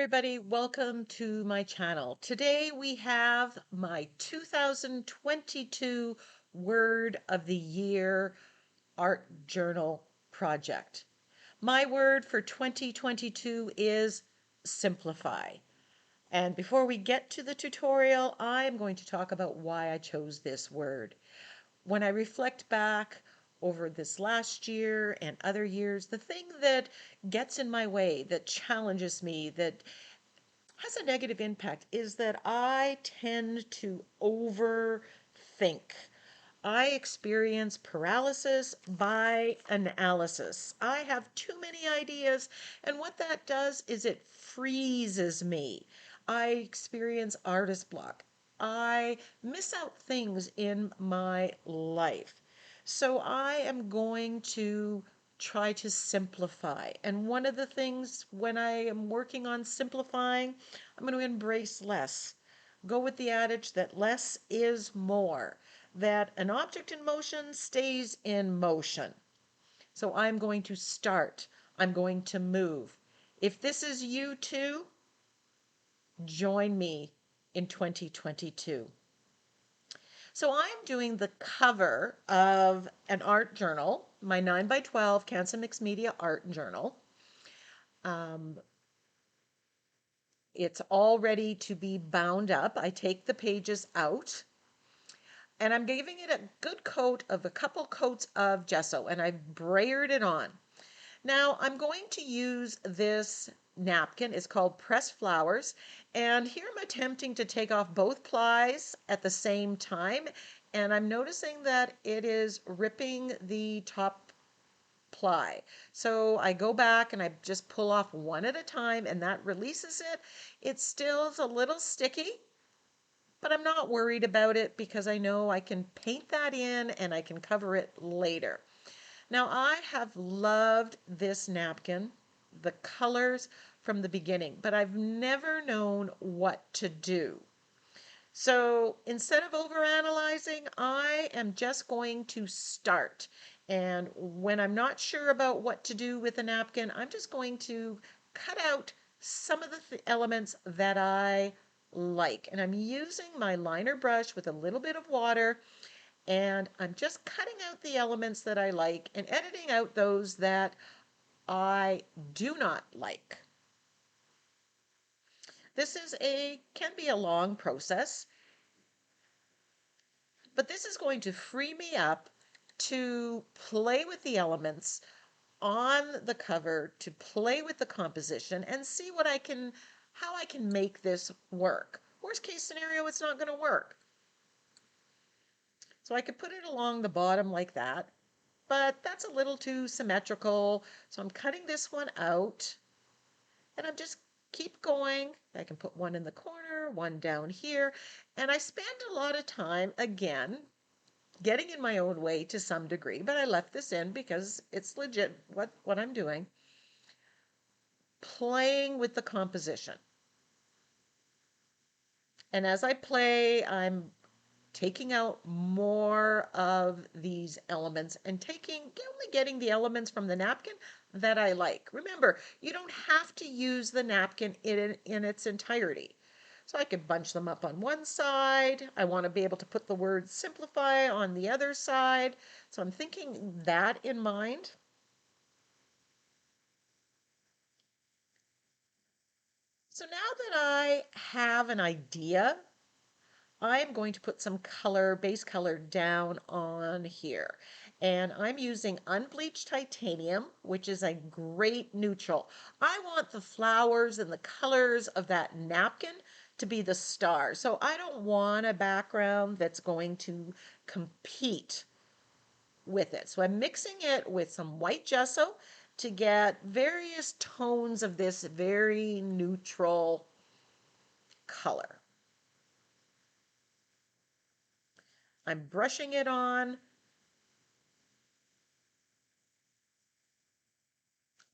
everybody, welcome to my channel. Today we have my 2022 Word of the Year Art Journal project. My word for 2022 is simplify. And before we get to the tutorial, I'm going to talk about why I chose this word. When I reflect back over this last year and other years, the thing that gets in my way, that challenges me, that has a negative impact is that I tend to overthink. I experience paralysis by analysis. I have too many ideas, and what that does is it freezes me. I experience artist block. I miss out things in my life. So I am going to try to simplify. And one of the things when I am working on simplifying, I'm going to embrace less. Go with the adage that less is more, that an object in motion stays in motion. So I'm going to start. I'm going to move. If this is you too, join me in 2022. So I'm doing the cover of an art journal, my 9x12 Canson Mixed Media art journal. It's all ready to be bound up. I take the pages out and I'm giving it a good coat of a couple coats of gesso, and I've brayered it on. Now I'm going to use this napkin. It's called Pressed Flowers, and here I'm attempting to take off both plies at the same time, and I'm noticing that it is ripping the top ply. So I go back and I just pull off one at a time, and that releases it. It still is a little sticky, but I'm not worried about it because I know I can paint that in and I can cover it later. Now I have loved this napkin, the colors from the beginning, but I've never known what to do. So instead of overanalyzing, I am just going to start. And when I'm not sure about what to do with a napkin, I'm just going to cut out some of the elements that I like. And I'm using my liner brush with a little bit of water, and I'm just cutting out the elements that I like and editing out those that I do not like. This can be a long process, but this is going to free me up to play with the elements on the cover, to play with the composition and see how I can make this work. Worst case scenario, it's not going to work. So I could put it along the bottom like that, but that's a little too symmetrical. So I'm cutting this one out, and I'm just keep going. I can put one in the corner, one down here, and I spend a lot of time, again, getting in my own way to some degree, but I left this in because it's legit what I'm doing. Playing with the composition. And as I play, I'm taking out more of these elements and only getting the elements from the napkin that I like. Remember, you don't have to use the napkin in its entirety. So I could bunch them up on one side. I want to be able to put the word simplify on the other side. So I'm thinking that in mind. So now that I have an idea, I'm going to put some color, base color down on here. And I'm using unbleached titanium, which is a great neutral. I want the flowers and the colors of that napkin to be the star. So I don't want a background that's going to compete with it. So I'm mixing it with some white gesso to get various tones of this very neutral color. I'm brushing it on,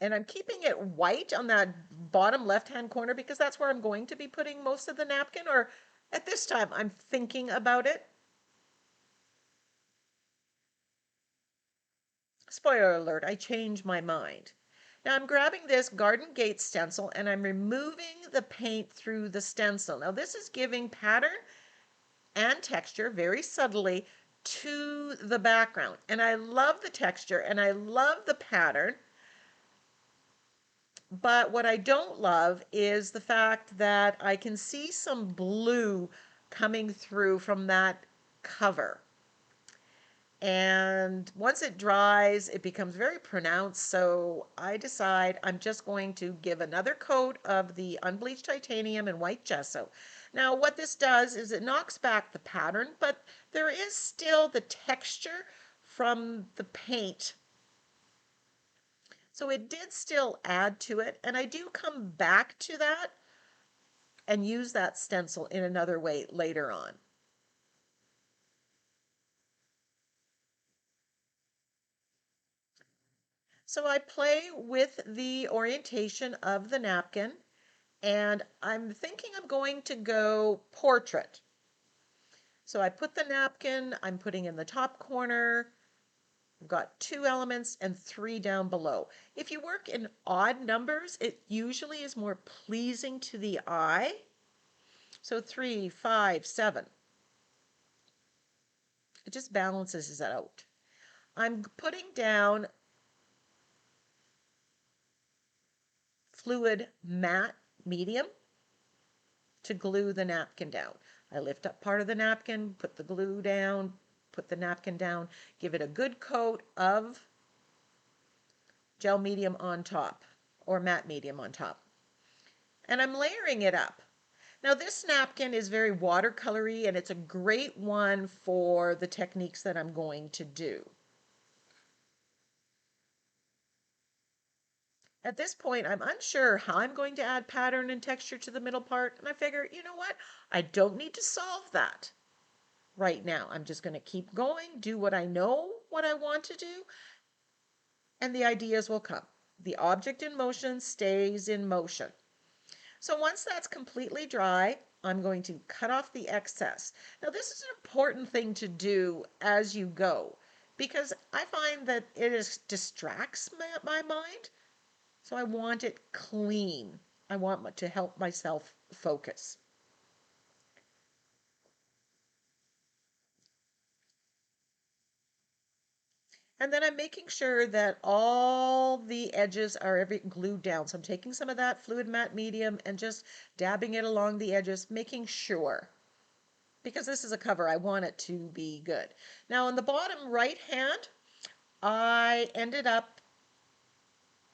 and I'm keeping it white on that bottom left-hand corner because that's where I'm going to be putting most of the napkin, or at this time I'm thinking about it. Spoiler alert, I changed my mind. Now I'm grabbing this Garden Gate stencil and I'm removing the paint through the stencil. Now this is giving pattern and texture very subtly to the background. And I love the texture and I love the pattern. But what I don't love is the fact that I can see some blue coming through from that cover. And once it dries, it becomes very pronounced. So I decide I'm just going to give another coat of the unbleached titanium and white gesso. Now, what this does is it knocks back the pattern, but there is still the texture from the paint. So it did still add to it. And I do come back to that and use that stencil in another way later on. So I play with the orientation of the napkin, and I'm thinking I'm going to go portrait. So I put the napkin, I'm putting in the top corner. I've got 2 elements and 3 down below. If you work in odd numbers, it usually is more pleasing to the eye. So 3, 5, 7. It just balances it out. I'm putting down fluid matte medium to glue the napkin down. I lift up part of the napkin, put the glue down, put the napkin down, give it a good coat of gel medium on top or matte medium on top. And I'm layering it up. Now this napkin is very watercolory and it's a great one for the techniques that I'm going to do. At this point, I'm unsure how I'm going to add pattern and texture to the middle part, and I figure, you know what? I don't need to solve that right now. I'm just going to keep going, do what I know what I want to do, and the ideas will come. The object in motion stays in motion. So once that's completely dry, I'm going to cut off the excess. Now, this is an important thing to do as you go because I find that it distracts my mind. So I want it clean. I want to help myself focus. And then I'm making sure that all the edges are glued down. So I'm taking some of that fluid matte medium and just dabbing it along the edges, making sure. Because this is a cover, I want it to be good. Now on the bottom right hand, I ended up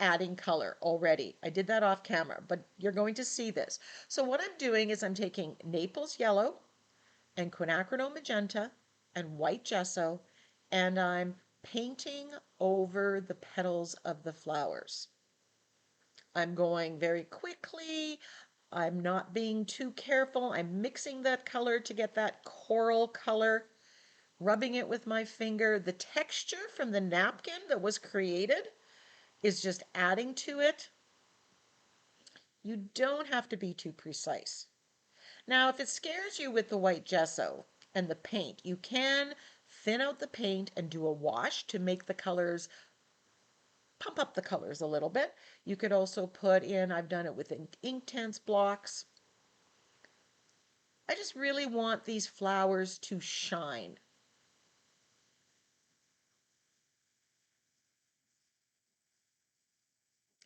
adding color already. I did that off camera, but you're going to see this. So what I'm doing is I'm taking Naples yellow and quinacridone magenta and white gesso, and I'm painting over the petals of the flowers. I'm going very quickly. I'm not being too careful. I'm mixing that color to get that coral color, rubbing it with my finger. The texture from the napkin that was created is just adding to it. You don't have to be too precise. Now, if it scares you with the white gesso and the paint, you can thin out the paint and do a wash to make the colors, pump up the colors a little bit. You could also put in, I've done it with Inktense blocks. I just really want these flowers to shine.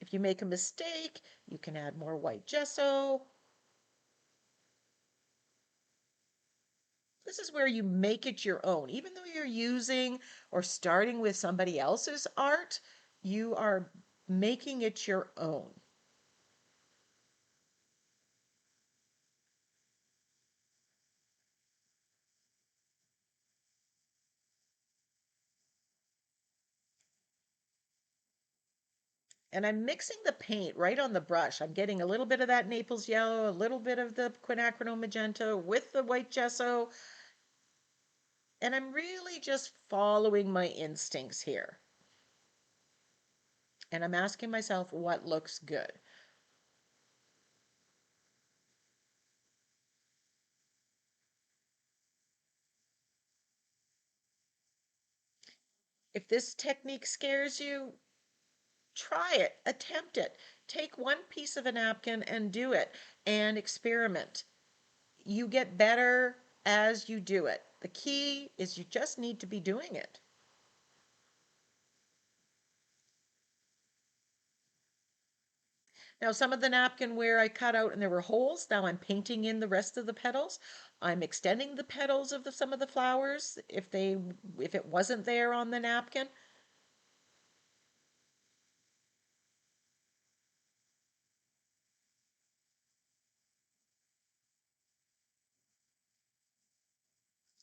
If you make a mistake, you can add more white gesso. This is where you make it your own. Even though you're using or starting with somebody else's art, you are making it your own. And I'm mixing the paint right on the brush. I'm getting a little bit of that Naples yellow, a little bit of the quinacridone magenta with the white gesso. And I'm really just following my instincts here. And I'm asking myself what looks good. If this technique scares you, Try it, attempt it. Take one piece of a napkin and do it and experiment. You get better as you do it. The key is you just need to be doing it. Now, some of the napkin where I cut out and there were holes, now I'm painting in the rest of the petals. I'm extending the petals of some of the flowers if it wasn't there on the napkin.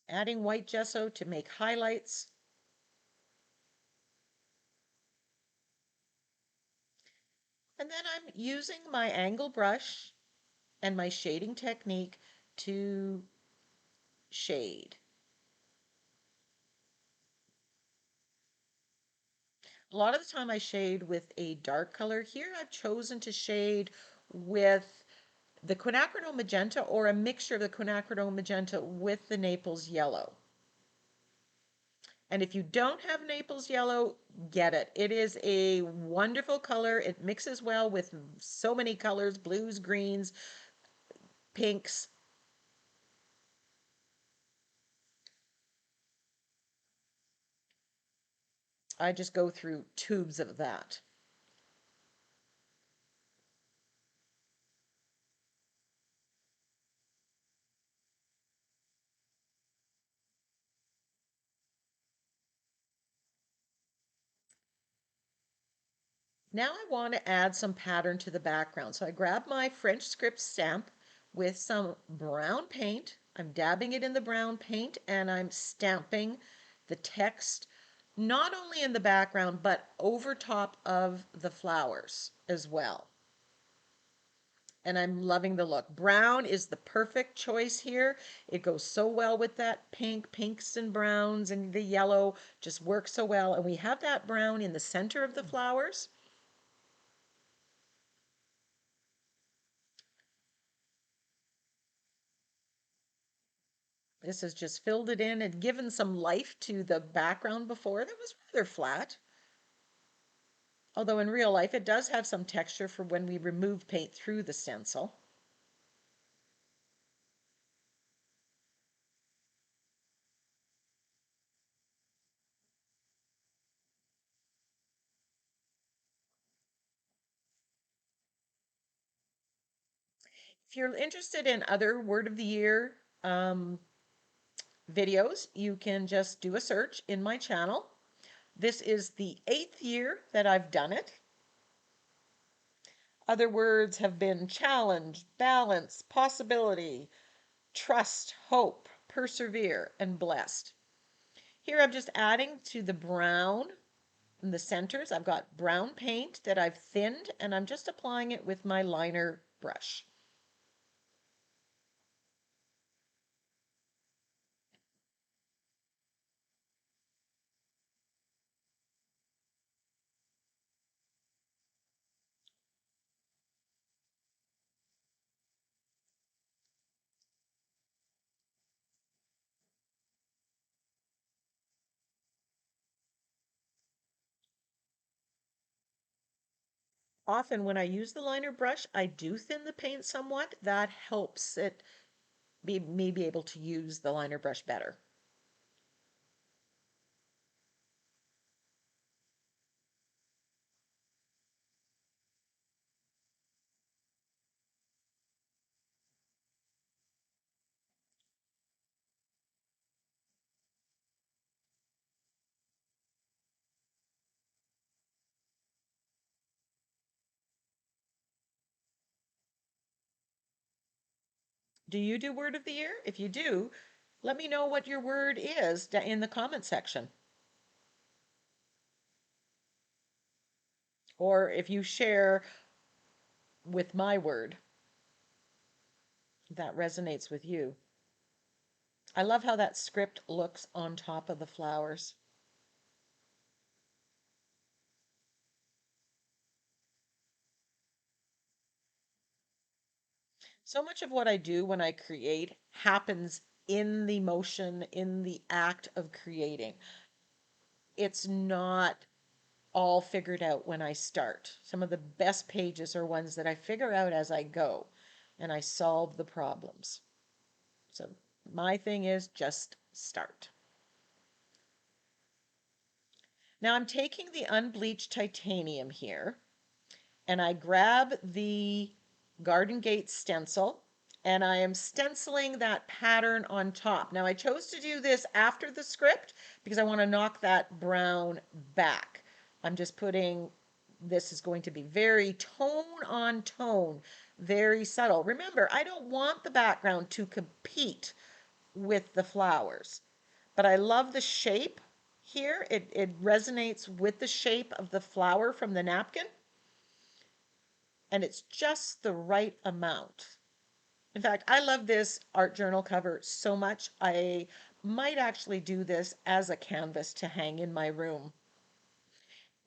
Adding white gesso to make highlights. And then I'm using my angle brush and my shading technique to shade. A lot of the time I shade with a dark color. Here I've chosen to shade with the quinacridone magenta or a mixture of the quinacridone magenta with the Naples yellow. And if you don't have Naples yellow, get it. It is a wonderful color. It mixes well with so many colors, blues, greens, pinks. I just go through tubes of that. Now I want to add some pattern to the background. So I grab my French script stamp with some brown paint. I'm dabbing it in the brown paint and I'm stamping the text not only in the background but over top of the flowers as well. And I'm loving the look. Brown is the perfect choice here. It goes so well with that pink, pinks and browns, and the yellow just works so well. And we have that brown in the center of the flowers. This has just filled it in and given some life to the background before that was rather flat. Although in real life it does have some texture for when we remove paint through the stencil. If you're interested in other word of the year videos, you can just do a search in my channel. This is the 8th year that I've done it. Other words have been challenge, balance, possibility, trust, hope, persevere, and blessed. Here I'm just adding to the brown in the centers. I've got brown paint that I've thinned and I'm just applying it with my liner brush. Often when I use the liner brush, I do thin the paint somewhat. That helps me be able to use the liner brush better. Do you do word of the year? If you do, let me know what your word is in the comment section. Or if you share with my word that resonates with you. I love how that script looks on top of the flowers. So much of what I do when I create happens in the motion, in the act of creating. It's not all figured out when I start. Some of the best pages are ones that I figure out as I go and I solve the problems. So my thing is just start. Now I'm taking the unbleached titanium here and I grab the Garden Gate stencil and I am stenciling that pattern on top. Now I chose to do this after the script because I want to knock that brown back. I'm just putting, this is going to be very tone on tone, very subtle. Remember, I don't want the background to compete with the flowers, but I love the shape here. It resonates with the shape of the flower from the napkin, and it's just the right amount. In fact, I love this art journal cover so much. I might actually do this as a canvas to hang in my room.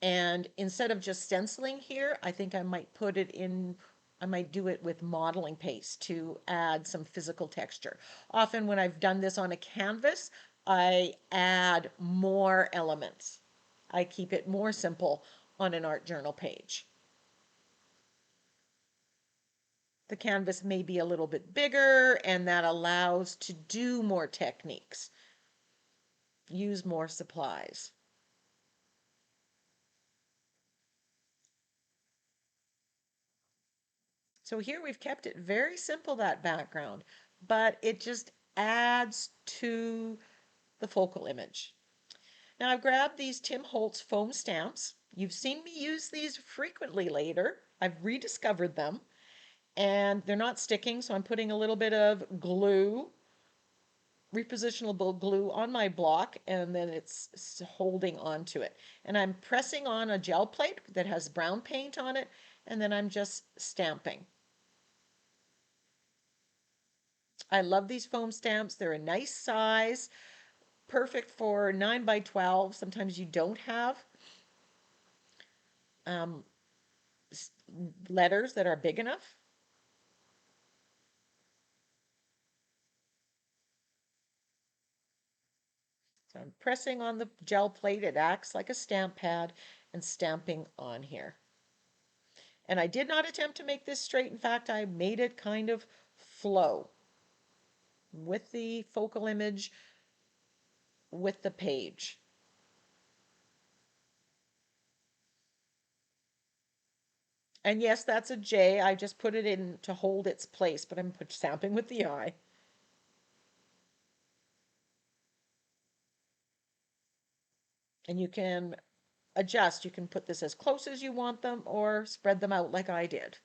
And instead of just stenciling here, I think I might put it in, I might do it with modeling paste to add some physical texture. Often when I've done this on a canvas, I add more elements. I keep it more simple on an art journal page. The canvas may be a little bit bigger, and that allows to do more techniques, use more supplies. So here we've kept it very simple, that background, but it just adds to the focal image. Now I've grabbed these Tim Holtz foam stamps. You've seen me use these frequently later. I've rediscovered them and they're not sticking, so I'm putting a little bit of glue, repositionable glue on my block, and then it's holding onto it. And I'm pressing on a gel plate that has brown paint on it, and then I'm just stamping. I love these foam stamps. They're a nice size, perfect for 9 by 12. Sometimes you don't have um, letters that are big enough. So I'm pressing on the gel plate. It acts like a stamp pad and stamping on here. And I did not attempt to make this straight. In fact, I made it kind of flow with the focal image, with the page. And yes, that's a J. I just put it in to hold its place, but I'm stamping with the I. And you can adjust. You can put this as close as you want them or spread them out like I did.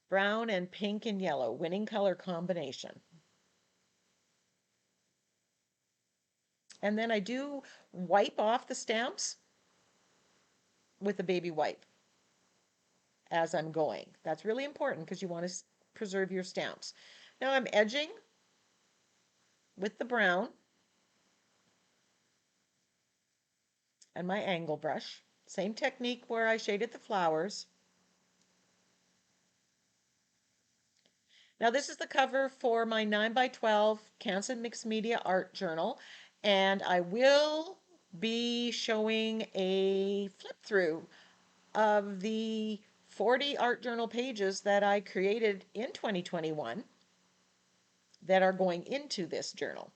Brown and pink and yellow, winning color combination. And then I do wipe off the stamps with a baby wipe as I'm going. That's really important because you want to preserve your stamps. Now I'm edging with the brown and my angle brush. Same technique where I shaded the flowers. Now this is the cover for my 9 by 12 Canson Mixed Media Art Journal, and I will be showing a flip through of the 40 art journal pages that I created in 2021 that are going into this journal.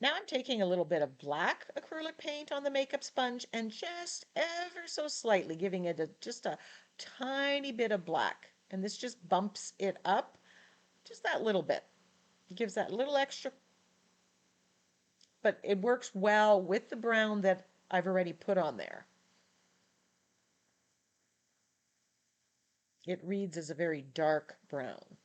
Now I'm taking a little bit of black acrylic paint on the makeup sponge and just ever so slightly giving it just a tiny bit of black. And this just bumps it up just that little bit. It gives that little extra, but it works well with the brown that I've already put on there. It reads as a very dark brown.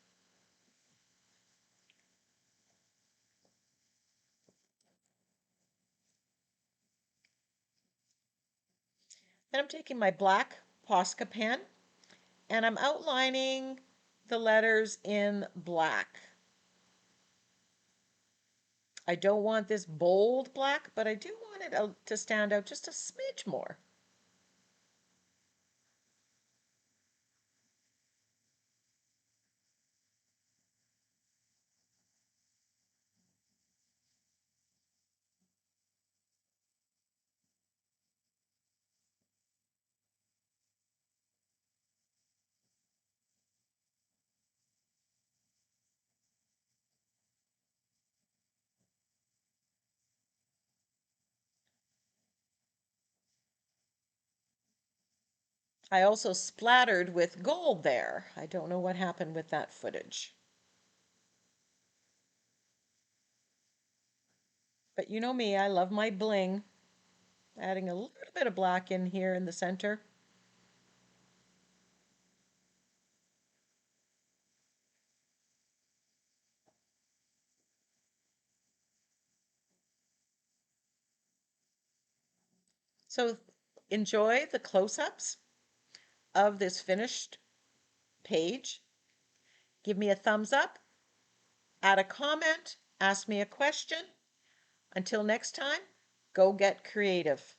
Then I'm taking my black Posca pen and I'm outlining the letters in black. I don't want this bold black, but I do want it to stand out just a smidge more. I also splattered with gold there. I don't know what happened with that footage. But you know me, I love my bling. Adding a little bit of black in here in the center. So enjoy the close-ups of this finished page. Give me a thumbs up, add a comment, ask me a question. Until next time, go get creative.